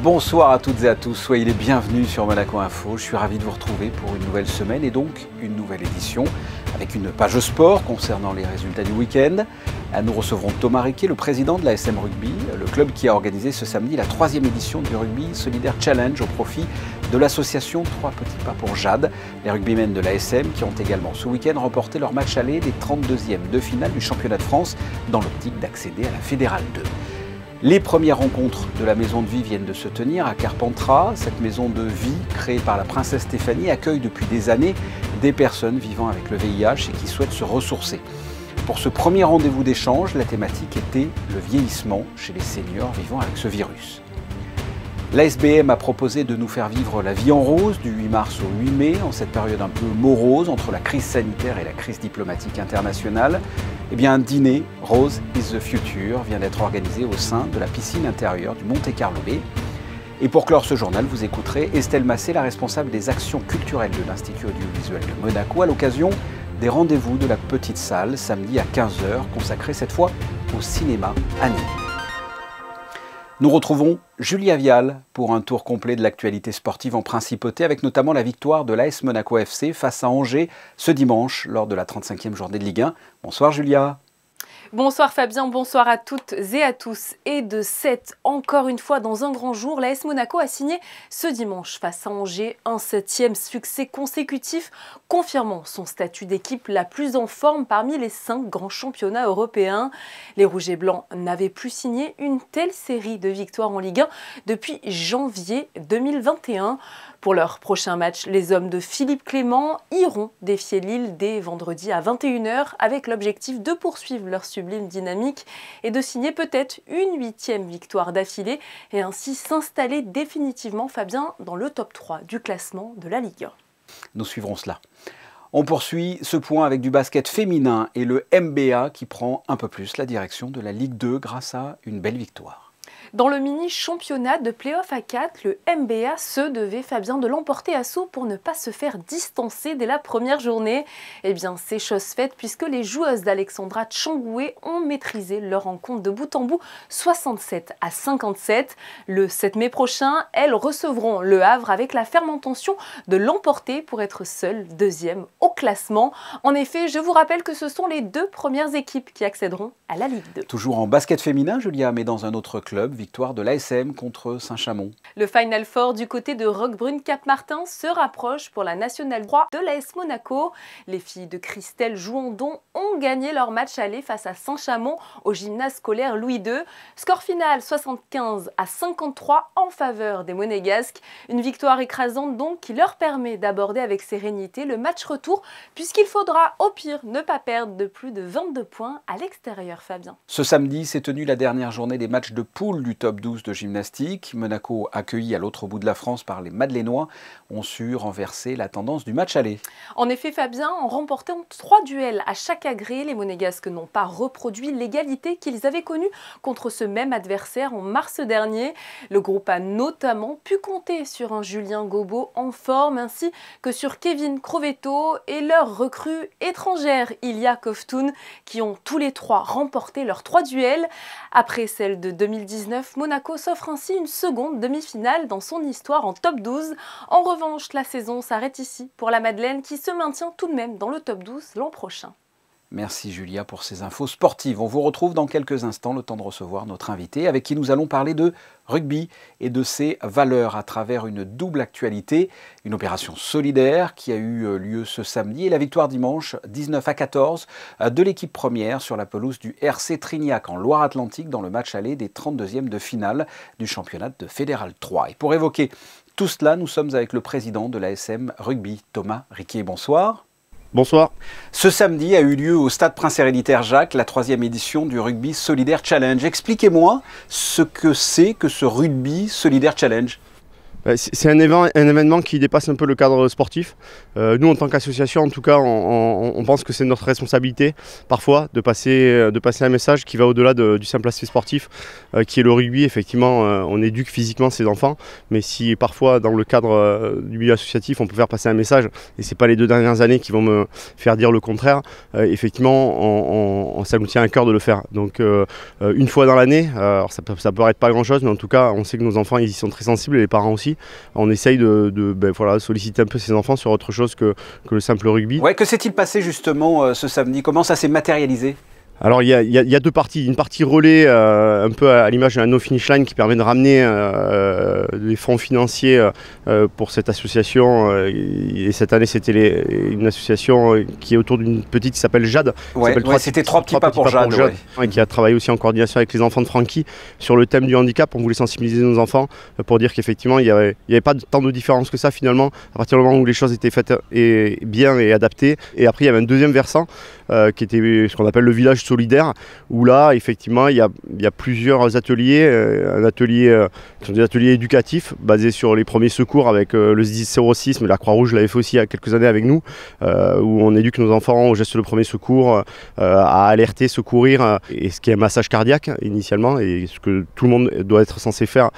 Bonsoir à toutes et à tous, soyez les bienvenus sur Monaco Info. Je suis ravi de vous retrouver pour une nouvelle semaine et donc une nouvelle édition avec une page sport concernant les résultats du week-end. Nous recevrons Thomas Riquet, le président de l'ASM Rugby, le club qui a organisé ce samedi la 3e édition du Rugby Solidaire Challenge au profit de l'association 3 petits pas pour Jade. Les rugbymen de l'ASM qui ont également ce week-end remporté leur match aller des 32e de finale du championnat de France dans l'optique d'accéder à la Fédérale 2. Les premières rencontres de la Maison de Vie viennent de se tenir à Carpentras. Cette maison de vie, créée par la princesse Stéphanie, accueille depuis des années des personnes vivant avec le VIH et qui souhaitent se ressourcer. Pour ce premier rendez-vous d'échange, la thématique était le vieillissement chez les seniors vivant avec ce virus. L'ASBM a proposé de nous faire vivre la vie en rose du 8 mars au 8 mai, en cette période un peu morose entre la crise sanitaire et la crise diplomatique internationale. Eh bien, un dîner Rose is the Future vient d'être organisé au sein de la piscine intérieure du Monte Carlo Bay. Et pour clore ce journal, vous écouterez Estelle Massé, la responsable des actions culturelles de l'Institut audiovisuel de Monaco, à l'occasion des rendez-vous de la petite salle, samedi à 15h, consacré cette fois au cinéma à Nîmes. Nous retrouvons Julia Vial pour un tour complet de l'actualité sportive en principauté, avec notamment la victoire de l'AS Monaco FC face à Angers ce dimanche lors de la 35e journée de Ligue 1. Bonsoir Julia. Bonsoir Fabien, bonsoir à toutes et à tous. Et de 7, encore une fois dans un grand jour, l'AS Monaco a signé ce dimanche face à Angers un 7e succès consécutif, confirmant son statut d'équipe la plus en forme parmi les 5 grands championnats européens. Les Rouges et Blancs n'avaient plus signé une telle série de victoires en Ligue 1 depuis janvier 2021. Pour leur prochain match, les hommes de Philippe Clément iront défier Lille dès vendredi à 21h avec l'objectif de poursuivre leur sublime dynamique et de signer peut-être une 8e victoire d'affilée et ainsi s'installer définitivement, Fabien, dans le top 3 du classement de la Ligue 1. Nous suivrons cela. On poursuit ce point avec du basket féminin et le MBA qui prend un peu plus la direction de la Ligue 2 grâce à une belle victoire. Dans le mini-championnat de play-off à 4, le MBA se devait, Fabien, de l'emporter à Sceaux pour ne pas se faire distancer dès la première journée. Eh bien, c'est chose faite puisque les joueuses d'Alexandra Tchangoué ont maîtrisé leur rencontre de bout en bout 67-57. Le 7 mai prochain, elles recevront le Havre avec la ferme intention de l'emporter pour être seule deuxième au classement. En effet, je vous rappelle que ce sont les 2 premières équipes qui accéderont à la Ligue 2. Toujours en basket féminin, Julia, mais dans un autre club. Victoire de l'ASM contre Saint-Chamond. Le Final Four du côté de Roquebrune-Cap-Martin se rapproche pour la Nationale 3 de l'AS Monaco. Les filles de Christelle Jouandon ont gagné leur match aller face à Saint-Chamond au gymnase scolaire Louis II. Score final 75-53 en faveur des Monégasques. Une victoire écrasante donc qui leur permet d'aborder avec sérénité le match retour puisqu'il faudra au pire ne pas perdre de plus de 22 points à l'extérieur, Fabien. Ce samedi s'est tenue la dernière journée des matchs de poule du top 12 de gymnastique. Monaco, accueilli à l'autre bout de la France par les Madeleinois, ont su renverser la tendance du match aller. En effet, Fabien, en remportant 3 duels à chaque agré, les Monégasques n'ont pas reproduit l'égalité qu'ils avaient connue contre ce même adversaire en mars dernier. Le groupe a notamment pu compter sur un Julien Gobot en forme ainsi que sur Kevin Crovetto et leur recrue étrangère Ilia Kovtun qui ont tous les 3 remporté leurs 3 duels. Après celle de 2019, Monaco s'offre ainsi une seconde demi-finale dans son histoire en top 12. En revanche, la saison s'arrête ici pour la Madeleine qui se maintient tout de même dans le top 12 l'an prochain. Merci Julia pour ces infos sportives. On vous retrouve dans quelques instants, le temps de recevoir notre invité avec qui nous allons parler de rugby et de ses valeurs à travers une double actualité. Une opération solidaire qui a eu lieu ce samedi et la victoire dimanche 19-14 de l'équipe première sur la pelouse du RC Trignac en Loire-Atlantique dans le match aller des 32e de finale du championnat de Fédéral 3. Et pour évoquer tout cela, nous sommes avec le président de l'ASM Rugby, Thomas Riquet. Bonsoir. Bonsoir. Ce samedi a eu lieu au Stade Prince Héréditaire Jacques la 3e édition du Rugby Solidaire Challenge. Expliquez-moi ce que c'est que ce Rugby Solidaire Challenge. C'est un événement qui dépasse un peu le cadre sportif. Nous, en tant qu'association, en tout cas, on pense que c'est notre responsabilité, parfois, de passer un message qui va au-delà du simple aspect sportif, qui est le rugby. Effectivement, on éduque physiquement ses enfants, mais si parfois, dans le cadre du milieu associatif, on peut faire passer un message, et ce n'est pas les 2 dernières années qui vont me faire dire le contraire, effectivement, ça nous tient à cœur de le faire. Donc, une fois dans l'année, alors ça peut paraître pas grand-chose, mais en tout cas, on sait que nos enfants, ils y sont très sensibles, et les parents aussi. On essaye de solliciter un peu ses enfants sur autre chose que le simple rugby. Ouais, que s'est-il passé justement ce samedi? Comment ça s'est matérialisé? Alors il y a 2 parties, une partie relais un peu à l'image d'un no finish line qui permet de ramener les fonds financiers pour cette association, et cette année c'était une association qui est autour d'une petite qui s'appelle Jade. Ouais, c'était 3 petits pas pour Jade, et qui a travaillé aussi en coordination avec les enfants de Francky sur le thème du handicap. On voulait sensibiliser nos enfants pour dire qu'effectivement il n'y avait pas tant de différence que ça finalement, à partir du moment où les choses étaient faites bien et adaptées. Et après il y avait un deuxième versant qui était ce qu'on appelle le village solidaire, où là effectivement il y a plusieurs ateliers, qui sont des ateliers éducatifs basés sur les premiers secours avec le 06, mais la Croix-Rouge l'avait fait aussi il y a quelques années avec nous, où on éduque nos enfants au geste de premier secours, à alerter, secourir, et ce qui est un massage cardiaque initialement, et ce que tout le monde doit être censé faire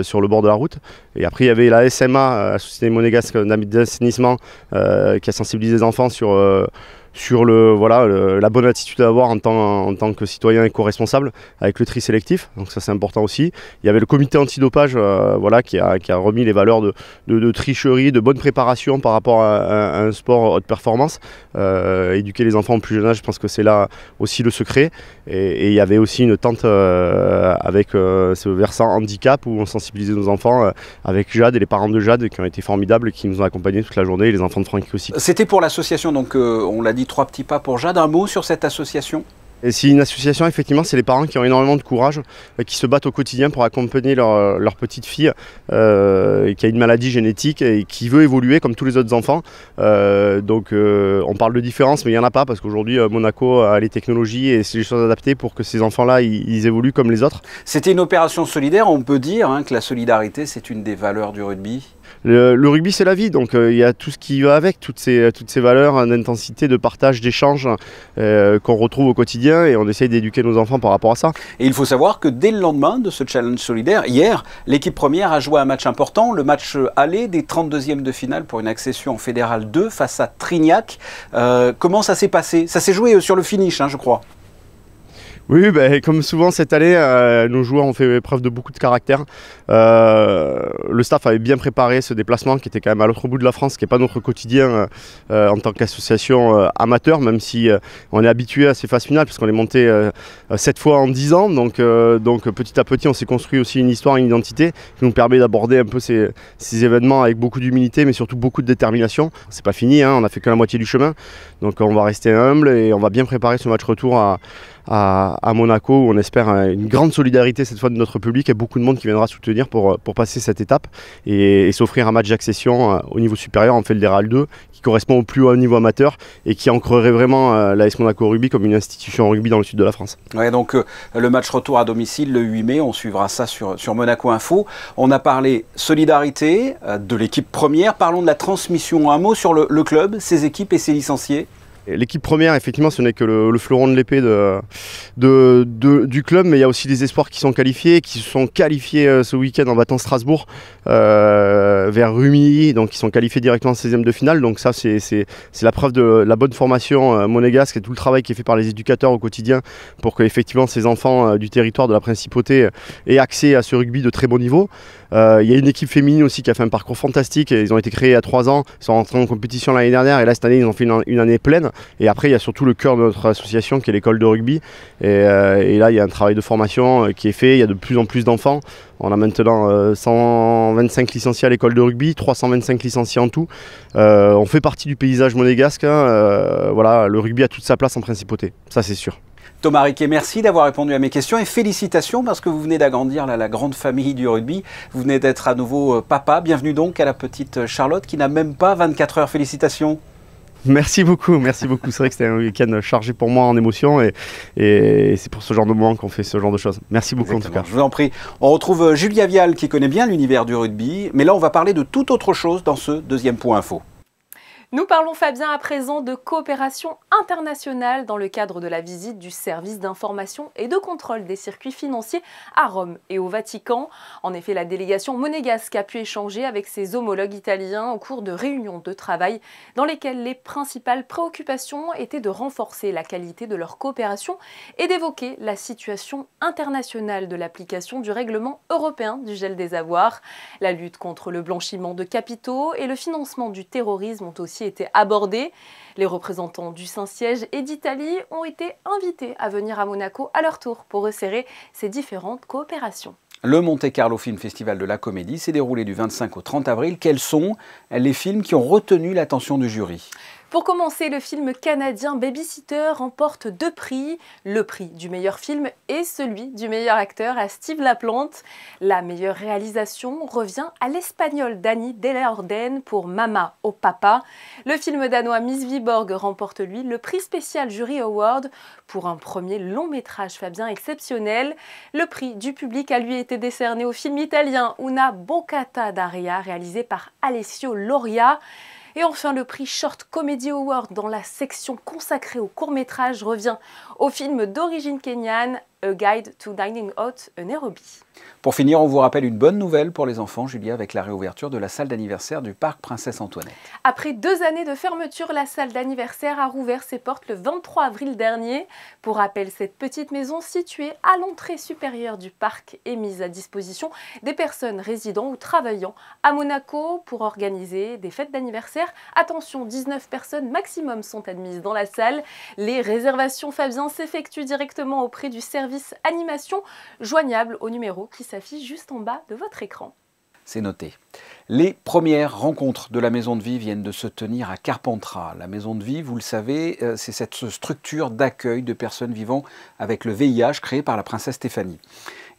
sur le bord de la route. Et après il y avait la SMA, la Société monégasque d'assainissement, qui a sensibilisé les enfants sur la bonne attitude à avoir en tant que citoyen éco-responsable avec le tri sélectif, donc ça c'est important aussi. Il y avait le comité antidopage qui a remis les valeurs de tricherie, de bonne préparation par rapport à un sport haute performance. Éduquer les enfants au plus jeune âge, je pense que c'est là aussi le secret. Et il y avait aussi une tente avec ce versant handicap où on sensibilisait nos enfants avec Jade et les parents de Jade qui ont été formidables et qui nous ont accompagnés toute la journée, et les enfants de Francky aussi. C'était pour l'association, donc on l'a dit, 3 petits pas pour Jade. Un mot sur cette association? C'est une association, effectivement, c'est les parents qui ont énormément de courage, qui se battent au quotidien pour accompagner leur petite fille qui a une maladie génétique et qui veut évoluer comme tous les autres enfants. On parle de différence, mais il n'y en a pas, parce qu'aujourd'hui Monaco a les technologies et c'est les choses adaptées pour que ces enfants-là ils évoluent comme les autres. C'était une opération solidaire, on peut dire que la solidarité c'est une des valeurs du rugby. Le rugby c'est la vie, donc il y a tout ce qui va avec, toutes ces valeurs d'intensité, de partage, d'échange qu'on retrouve au quotidien, et on essaye d'éduquer nos enfants par rapport à ça. Et il faut savoir que dès le lendemain de ce challenge solidaire, hier, l'équipe première a joué un match important, le match aller des 32e de finale pour une accession en Fédéral 2 face à Trignac. Comment ça s'est passé? Ça s'est joué sur le finish, je crois. Oui, comme souvent cette année, nos joueurs ont fait preuve de beaucoup de caractère. Le staff avait bien préparé ce déplacement qui était quand même à l'autre bout de la France, qui n'est pas notre quotidien en tant qu'association amateur, même si on est habitué à ces phases finales, puisqu'on est monté 7 fois en 10 ans. Donc petit à petit, on s'est construit aussi une histoire, une identité qui nous permet d'aborder un peu ces événements avec beaucoup d'humilité, mais surtout beaucoup de détermination. C'est pas fini, on n'a fait que la moitié du chemin. Donc on va rester humble et on va bien préparer ce match retour à Monaco, où on espère une grande solidarité cette fois de notre public et beaucoup de monde qui viendra soutenir pour passer cette étape et s'offrir un match d'accession au niveau supérieur en Fédéral 2 qui correspond au plus haut niveau amateur et qui ancrerait vraiment l'AS Monaco Rugby comme une institution en rugby dans le sud de la France. Ouais, donc le match retour à domicile le 8 mai, on suivra ça sur Monaco Info. On a parlé solidarité de l'équipe première, parlons de la transmission. Un mot sur le club, ses équipes et ses licenciés. L'équipe première, effectivement, ce n'est que le fleuron de l'épée du club, mais il y a aussi des espoirs qui sont qualifiés, qui se sont qualifiés ce week-end en battant Strasbourg vers Rumilly, donc ils sont qualifiés directement en 16e de finale. Donc ça, c'est la preuve de la bonne formation monégasque et tout le travail qui est fait par les éducateurs au quotidien pour que effectivement ces enfants du territoire de la Principauté aient accès à ce rugby de très bon niveau. Il y a une équipe féminine aussi qui a fait un parcours fantastique. Ils ont été créés il y a 3 ans, ils sont rentrés en compétition l'année dernière et là cette année ils ont fait une année pleine. Et après il y a surtout le cœur de notre association qui est l'école de rugby. Et là il y a un travail de formation qui est fait, il y a de plus en plus d'enfants. On a maintenant 125 licenciés à l'école de rugby, 325 licenciés en tout. On fait partie du paysage monégasque. Voilà, le rugby a toute sa place en Principauté, ça c'est sûr. Thomas Riquet, merci d'avoir répondu à mes questions et félicitations parce que vous venez d'agrandir la grande famille du rugby. Vous venez d'être à nouveau papa. Bienvenue donc à la petite Charlotte qui n'a même pas 24 heures. Félicitations. Merci beaucoup. C'est vrai que c'était un week-end chargé pour moi en émotions et c'est pour ce genre de moment qu'on fait ce genre de choses. Merci beaucoup. Exactement. En tout cas. Je vous en prie. On retrouve Julia Vial qui connaît bien l'univers du rugby, mais là on va parler de toute autre chose dans ce deuxième point info. Nous parlons, Fabien, à présent de coopération internationale dans le cadre de la visite du service d'information et de contrôle des circuits financiers à Rome et au Vatican. En effet, la délégation monégasque a pu échanger avec ses homologues italiens au cours de réunions de travail dans lesquelles les principales préoccupations étaient de renforcer la qualité de leur coopération et d'évoquer la situation internationale de l'application du règlement européen du gel des avoirs. La lutte contre le blanchiment de capitaux et le financement du terrorisme ont aussi été abordés. Les représentants du Saint-Siège et d'Italie ont été invités à venir à Monaco à leur tour pour resserrer ces différentes coopérations. Le Monte Carlo Film Festival de la Comédie s'est déroulé du 25 au 30 avril. Quels sont les films qui ont retenu l'attention du jury ? Pour commencer, le film canadien Babysitter remporte 2 prix, le prix du meilleur film et celui du meilleur acteur à Steve Laplante. La meilleure réalisation revient à l'espagnol Dani de la Orden pour Mama au Papa. Le film danois Miss Viborg remporte lui le prix spécial Jury Award pour un premier long métrage, Fabien, exceptionnel. Le prix du public a lui été décerné au film italien Una boccata d'aria réalisé par Alessio Loria. Et enfin, le prix Short Comedy Award dans la section consacrée au court-métrage revient au film d'origine kenyane A Guide to Dining Out à Nairobi. Pour finir, on vous rappelle une bonne nouvelle pour les enfants, Julia, avec la réouverture de la salle d'anniversaire du parc Princesse Antoinette. Après 2 années de fermeture, la salle d'anniversaire a rouvert ses portes le 23 avril dernier. Pour rappel, cette petite maison située à l'entrée supérieure du parc est mise à disposition des personnes résidant ou travaillant à Monaco pour organiser des fêtes d'anniversaire. Attention, 19 personnes maximum sont admises dans la salle. Les réservations, Fabien, s'effectuent directement auprès du service animation, joignable au numéro qui s'affiche juste en bas de votre écran. C'est noté. Les premières rencontres de la Maison de Vie viennent de se tenir à Carpentras. La Maison de Vie, vous le savez, c'est cette structure d'accueil de personnes vivant avec le VIH créée par la princesse Stéphanie.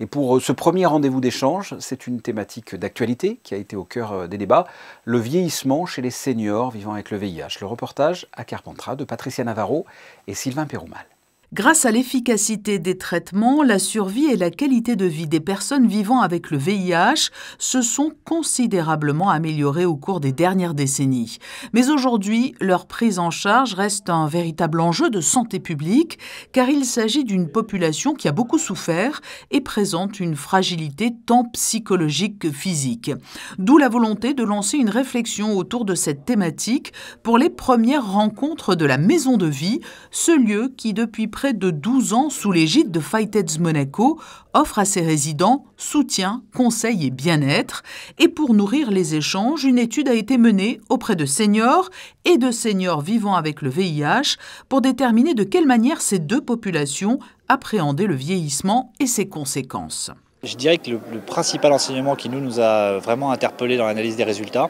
Et pour ce premier rendez-vous d'échange, c'est une thématique d'actualité qui a été au cœur des débats, le vieillissement chez les seniors vivant avec le VIH. Le reportage à Carpentras de Patricia Navarro et Sylvain Péroumal. Grâce à l'efficacité des traitements, la survie et la qualité de vie des personnes vivant avec le VIH se sont considérablement améliorées au cours des dernières décennies. Mais aujourd'hui, leur prise en charge reste un véritable enjeu de santé publique, car il s'agit d'une population qui a beaucoup souffert et présente une fragilité tant psychologique que physique. D'où la volonté de lancer une réflexion autour de cette thématique pour les premières rencontres de la Maison de Vie, ce lieu qui, depuis près de 12 ans, sous l'égide de Fightheads Monaco, offre à ses résidents soutien, conseil et bien-être. Et pour nourrir les échanges, une étude a été menée auprès de seniors et de seniors vivant avec le VIH pour déterminer de quelle manière ces deux populations appréhendaient le vieillissement et ses conséquences. Je dirais que le principal enseignement qui nous a vraiment interpellés dans l'analyse des résultats,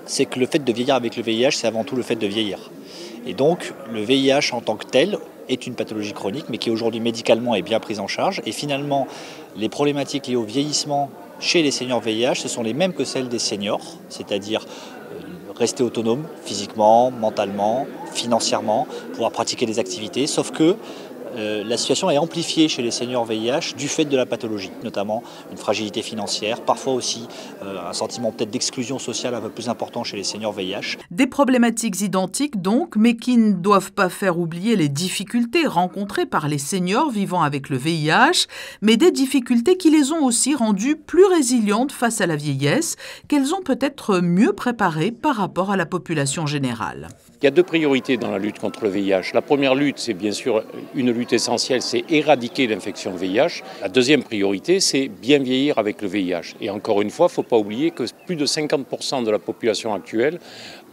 c'est que le fait de vieillir avec le VIH, c'est avant tout le fait de vieillir. Et donc, le VIH en tant que tel est une pathologie chronique, mais qui aujourd'hui médicalement est bien prise en charge. Et finalement, les problématiques liées au vieillissement chez les seniors VIH, ce sont les mêmes que celles des seniors, c'est-à-dire rester autonome physiquement, mentalement, financièrement, pouvoir pratiquer des activités, sauf que la situation est amplifiée chez les seniors VIH du fait de la pathologie, notamment une fragilité financière, parfois aussi un sentiment peut-être d'exclusion sociale un peu plus important chez les seniors VIH. Des problématiques identiques donc, mais qui ne doivent pas faire oublier les difficultés rencontrées par les seniors vivant avec le VIH, mais des difficultés qui les ont aussi rendues plus résilientes face à la vieillesse, qu'elles ont peut-être mieux préparées par rapport à la population générale. Il y a deux priorités dans la lutte contre le VIH. La première lutte, c'est bien sûr une lutte essentielle, c'est éradiquer l'infection VIH. La deuxième priorité, c'est bien vieillir avec le VIH. Et encore une fois, il ne faut pas oublier que plus de 50% de la population actuelle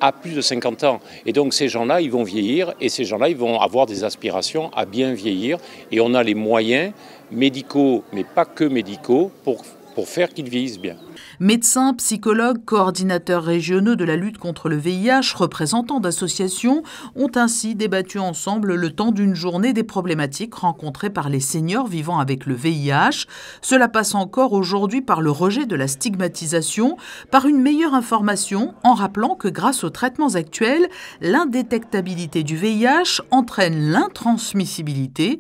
a plus de 50 ans. Et donc ces gens-là, ils vont vieillir et ces gens-là, ils vont avoir des aspirations à bien vieillir. Et on a les moyens médicaux, mais pas que médicaux, pour pour faire qu'ils vieillissent bien. Médecins, psychologues, coordinateurs régionaux de la lutte contre le VIH, représentants d'associations ont ainsi débattu ensemble le temps d'une journée des problématiques rencontrées par les seniors vivant avec le VIH. Cela passe encore aujourd'hui par le rejet de la stigmatisation, par une meilleure information, en rappelant que grâce aux traitements actuels, l'indétectabilité du VIH entraîne l'intransmissibilité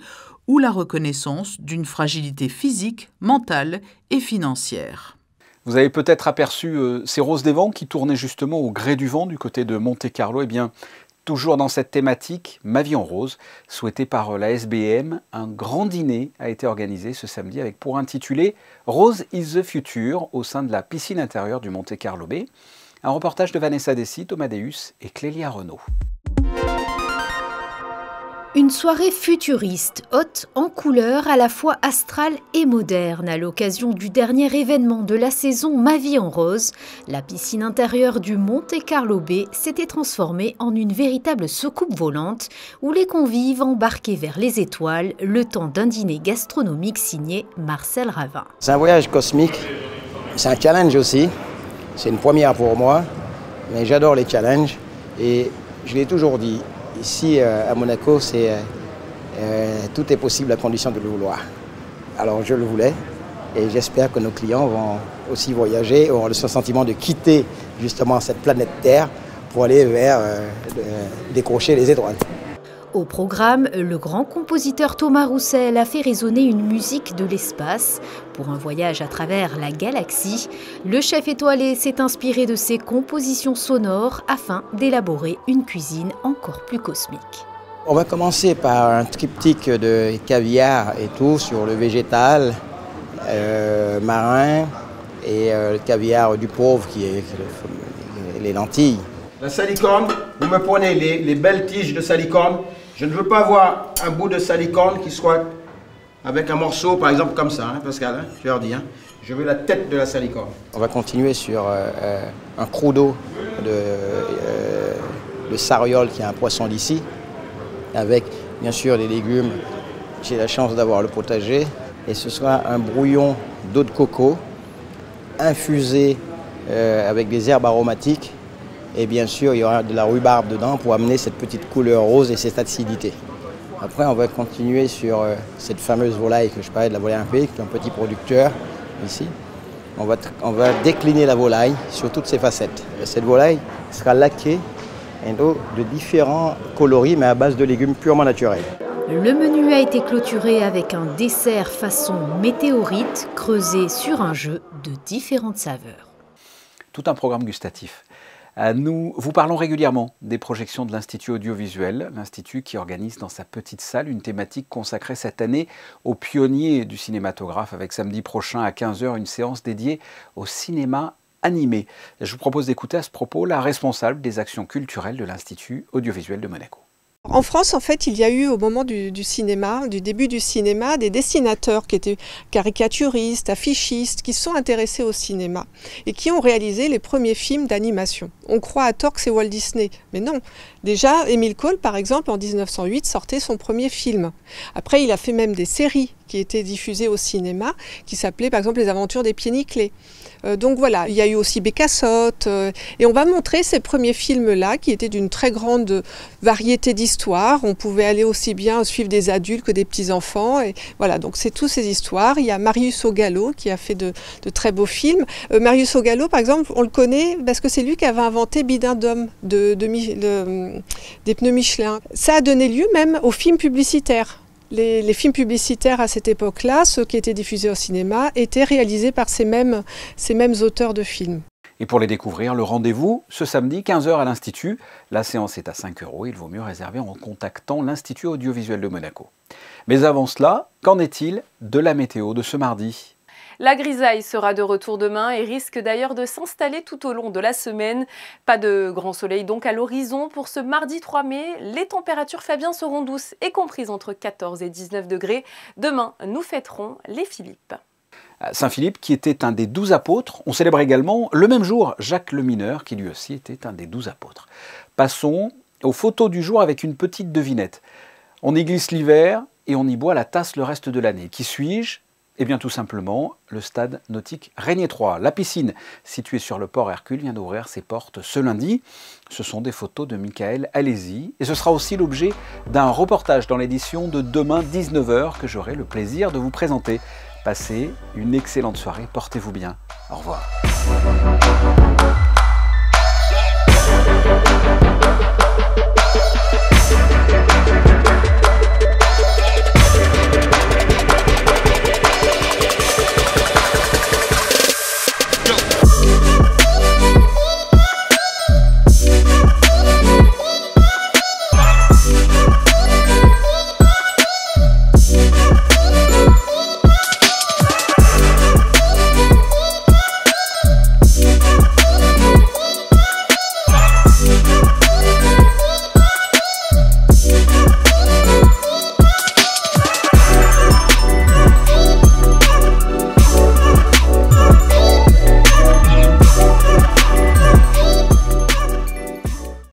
ou la reconnaissance d'une fragilité physique, mentale et financière. Vous avez peut-être aperçu ces roses des vents qui tournaient justement au gré du vent du côté de Monte-Carlo. Eh bien, toujours dans cette thématique, Ma vie en rose, souhaitée par la SBM, un grand dîner a été organisé ce samedi avec pour intitulé « Rose is the future » au sein de la piscine intérieure du Monte-Carlo Bay. Un reportage de Vanessa Dessy, Thomas Deus et Clélia Renaud. Une soirée futuriste, haute en couleurs, à la fois astrale et moderne. À l'occasion du dernier événement de la saison Ma vie en rose, la piscine intérieure du Monte-Carlo Bay s'était transformée en une véritable soucoupe volante où les convives embarquaient vers les étoiles le temps d'un dîner gastronomique signé Marcel Ravin. C'est un voyage cosmique, c'est un challenge aussi. C'est une première pour moi, mais j'adore les challenges et je l'ai toujours dit. Ici, à Monaco, tout est possible à condition de le vouloir. Alors, je le voulais et j'espère que nos clients vont aussi voyager, auront le sentiment de quitter justement cette planète Terre pour aller vers décrocher les étoiles. Au programme, le grand compositeur Thomas Roussel a fait résonner une musique de l'espace. Pour un voyage à travers la galaxie, le chef étoilé s'est inspiré de ses compositions sonores afin d'élaborer une cuisine encore plus cosmique. On va commencer par un triptyque de caviar et tout sur le végétal, marin et le caviar du pauvre qui est les lentilles. La salicorne, vous me prenez les belles tiges de salicorne. Je ne veux pas avoir un bout de salicorne qui soit avec un morceau, par exemple, comme ça, hein, Pascal, hein, tu leur dis. Hein. Je veux la tête de la salicorne. On va continuer sur un crudo de sariole, qui est un poisson d'ici, avec bien sûr des légumes. J'ai la chance d'avoir le potager. Et ce sera un brouillon d'eau de coco, infusé avec des herbes aromatiques. Et bien sûr, il y aura de la rhubarbe dedans pour amener cette petite couleur rose et cette acidité. Après, on va continuer sur cette fameuse volaille que je parlais, de la volaille impé, qui est un petit producteur ici. On va décliner la volaille sur toutes ses facettes. Et cette volaille sera laquée de différents coloris, mais à base de légumes purement naturels. Le menu a été clôturé avec un dessert façon météorite, creusé sur un jeu de différentes saveurs. Tout un programme gustatif. Nous vous parlons régulièrement des projections de l'Institut audiovisuel, l'Institut qui organise dans sa petite salle une thématique consacrée cette année aux pionniers du cinématographe, avec samedi prochain à 15 h une séance dédiée au cinéma animé. Je vous propose d'écouter à ce propos la responsable des actions culturelles de l'Institut audiovisuel de Monaco. En France, en fait, il y a eu au moment du cinéma, du début du cinéma, des dessinateurs qui étaient caricaturistes, affichistes, qui se sont intéressés au cinéma et qui ont réalisé les premiers films d'animation. On croit à tort que c'est Walt Disney, mais non. Déjà, Émile Cole, par exemple, en 1908, sortait son premier film. Après, il a fait même des séries qui étaient diffusées au cinéma, qui s'appelaient par exemple Les Aventures des Pieds Nickelés. Donc voilà, il y a eu aussi Bécassotte, et on va montrer ces premiers films-là qui étaient d'une très grande variété d'histoires. On pouvait aller aussi bien suivre des adultes que des petits-enfants. Et voilà, donc c'est toutes ces histoires. Il y a Marius Augallo qui a fait de très beaux films. Marius Augallo, par exemple, on le connaît parce que c'est lui qui avait inventé Bidendum des pneus Michelin. Ça a donné lieu même aux films publicitaires. Les films publicitaires à cette époque-là, ceux qui étaient diffusés au cinéma, étaient réalisés par ces mêmes auteurs de films. Et pour les découvrir, le rendez-vous ce samedi 15 h à l'Institut. La séance est à 5 €. Il vaut mieux réserver en contactant l'Institut audiovisuel de Monaco. Mais avant cela, qu'en est-il de la météo de ce mardi ? La grisaille sera de retour demain et risque d'ailleurs de s'installer tout au long de la semaine. Pas de grand soleil donc à l'horizon. Pour ce mardi 3 mai, les températures, Fabien, seront douces et comprises entre 14 et 19 degrés. Demain, nous fêterons les Philippes. Saint-Philippe, qui était un des 12 apôtres. On célèbre également le même jour Jacques le Mineur, qui lui aussi était un des 12 apôtres. Passons aux photos du jour avec une petite devinette. On y glisse l'hiver et on y boit la tasse le reste de l'année. Qui suis-je ? Eh bien tout simplement, le stade nautique Régnier 3. La piscine, située sur le port Hercule, vient d'ouvrir ses portes ce lundi. Ce sont des photos de Michael Alési et ce sera aussi l'objet d'un reportage dans l'édition de demain 19h que j'aurai le plaisir de vous présenter. Passez une excellente soirée, portez-vous bien. Au revoir.